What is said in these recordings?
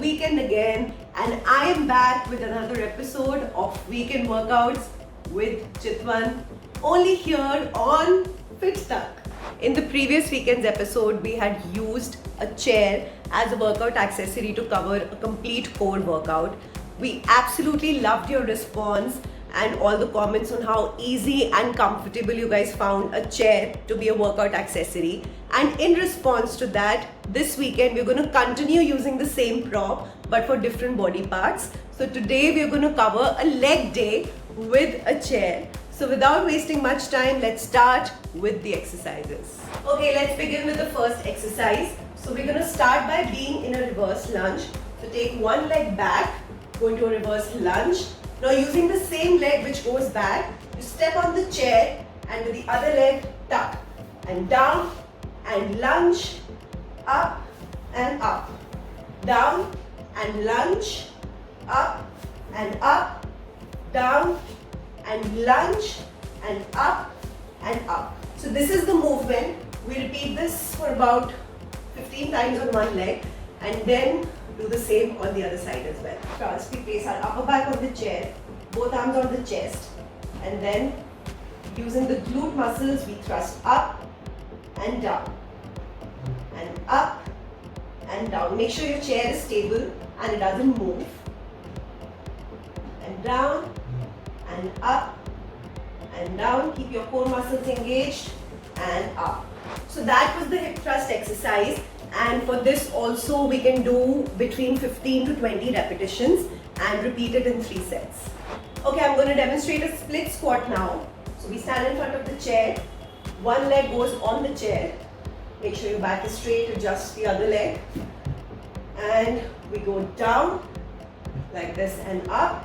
weekend again, and I am back with another episode of Weekend Workouts with Chitwan, only here on FitStuck. In the previous weekend's episode, we had used a chair as a workout accessory to cover a complete core workout. We absolutely loved your response and all the comments on how easy and comfortable you guys found a chair to be a workout accessory. And in response to that, this weekend we're going to continue using the same prop but for different body parts. So today we're going to cover a leg day with a chair. So without wasting much time, let's start with the exercises. Okay, let's begin with the first exercise. So we're going to start by being in a reverse lunge. So take one leg back, go into a reverse lunge. Now using the same leg which goes back, you step on the chair and with the other leg tuck and down and lunge, up and up, down and lunge, up and up, down and lunge and up and up. So this is the movement. We repeat this for about 15 times on one leg and then do the same on the other side as well. First, we place our upper back on the chair, both arms on the chest, and then using the glute muscles, we thrust up and down, and up and down. Make sure your chair is stable and it doesn't move. And down and up and down. Keep your core muscles engaged and up. So that was the hip thrust exercise. And for this also we can do between 15 to 20 repetitions and repeat it in 3 sets. Okay, I'm going to demonstrate a split squat now. So we stand in front of the chair. One leg goes on the chair. Make sure your back is straight, adjust the other leg. And we go down like this and up,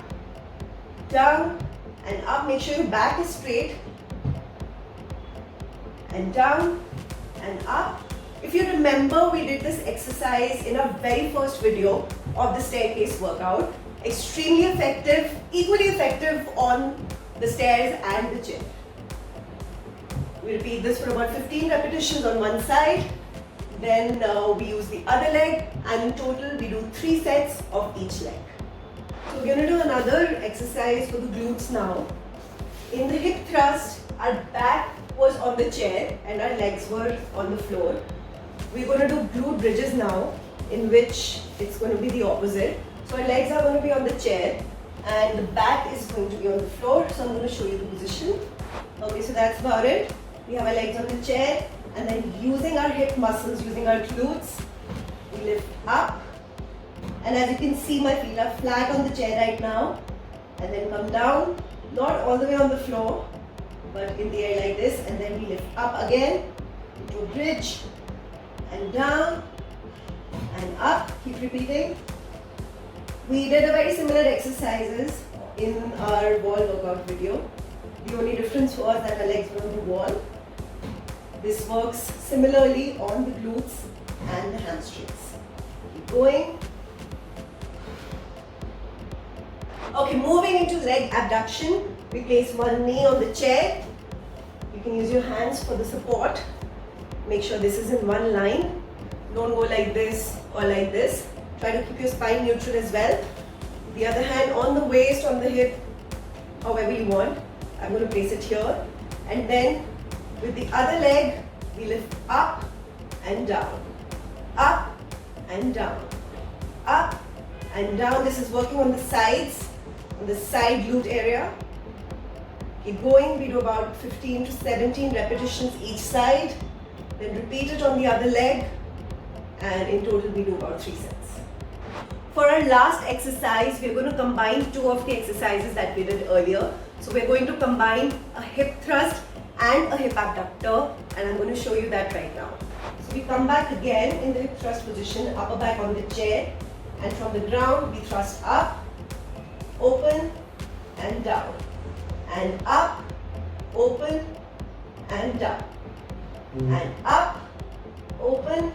down and up. Make sure your back is straight and down and up. If you remember, we did this exercise in our very first video of the staircase workout. Extremely effective, equally effective on the stairs and the chair. We repeat this for about 15 repetitions on one side. Then we use the other leg, and in total we do 3 sets of each leg. So we're going to do another exercise for the glutes now. In the hip thrust, our back was on the chair and our legs were on the floor. We're going to do glute bridges now, in which it's going to be the opposite. So our legs are going to be on the chair and the back is going to be on the floor. So I'm going to show you the position. Okay, so that's about it. We have our legs on the chair and then using our hip muscles, using our glutes, we lift up. And as you can see, my feet are flat on the chair right now. And then come down, not all the way on the floor, but in the air like this. And then we lift up again into a bridge. And down and up. Keep repeating. We did a very similar exercises in our wall workout video. The only difference was that our legs were on the wall. This works similarly on the glutes and the hamstrings. Keep going. Okay, moving into leg abduction. We place one knee on the chair. You can use your hands for the support. Make sure this is in one line. Don't go like this or like this. Try to keep your spine neutral as well. The other hand on the waist, on the hip, however you want. I'm going to place it here. And then with the other leg, we lift up and down. Up and down. Up and down. This is working on the sides, on the side glute area. Keep going. We do about 15 to 17 repetitions each side. Then repeat it on the other leg, and in total we do about 3 sets. For our last exercise, we're going to combine 2 of the exercises that we did earlier. So we're going to combine a hip thrust and a hip abductor, and I'm going to show you that right now. So we come back again in the hip thrust position, upper back on the chair, and from the ground we thrust up, open and down, and up, open and down. And up, open,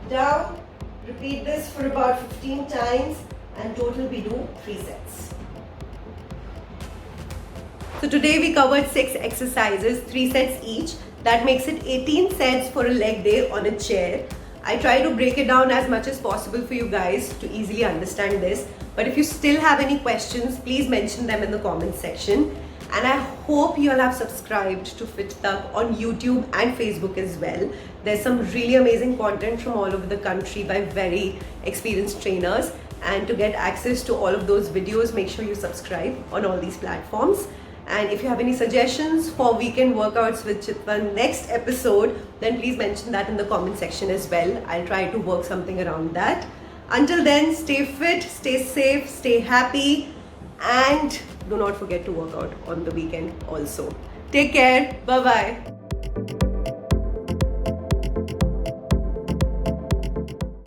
down. Repeat this for about 15 times and total we do 3 sets. So today we covered 6 exercises, 3 sets each. That makes it 18 sets for a leg day on a chair. I try to break it down as much as possible for you guys to easily understand this. But if you still have any questions, please mention them in the comments section. And I hope you all have subscribed to FitTuck on YouTube and Facebook as well. There's some really amazing content from all over the country by very experienced trainers. And to get access to all of those videos, make sure you subscribe on all these platforms. And if you have any suggestions for weekend workouts with Chitwan next episode, then please mention that in the comment section as well. I'll try to work something around that. Until then, stay fit, stay safe, stay happy, and do not forget to work out on the weekend also. Take care. Bye-bye.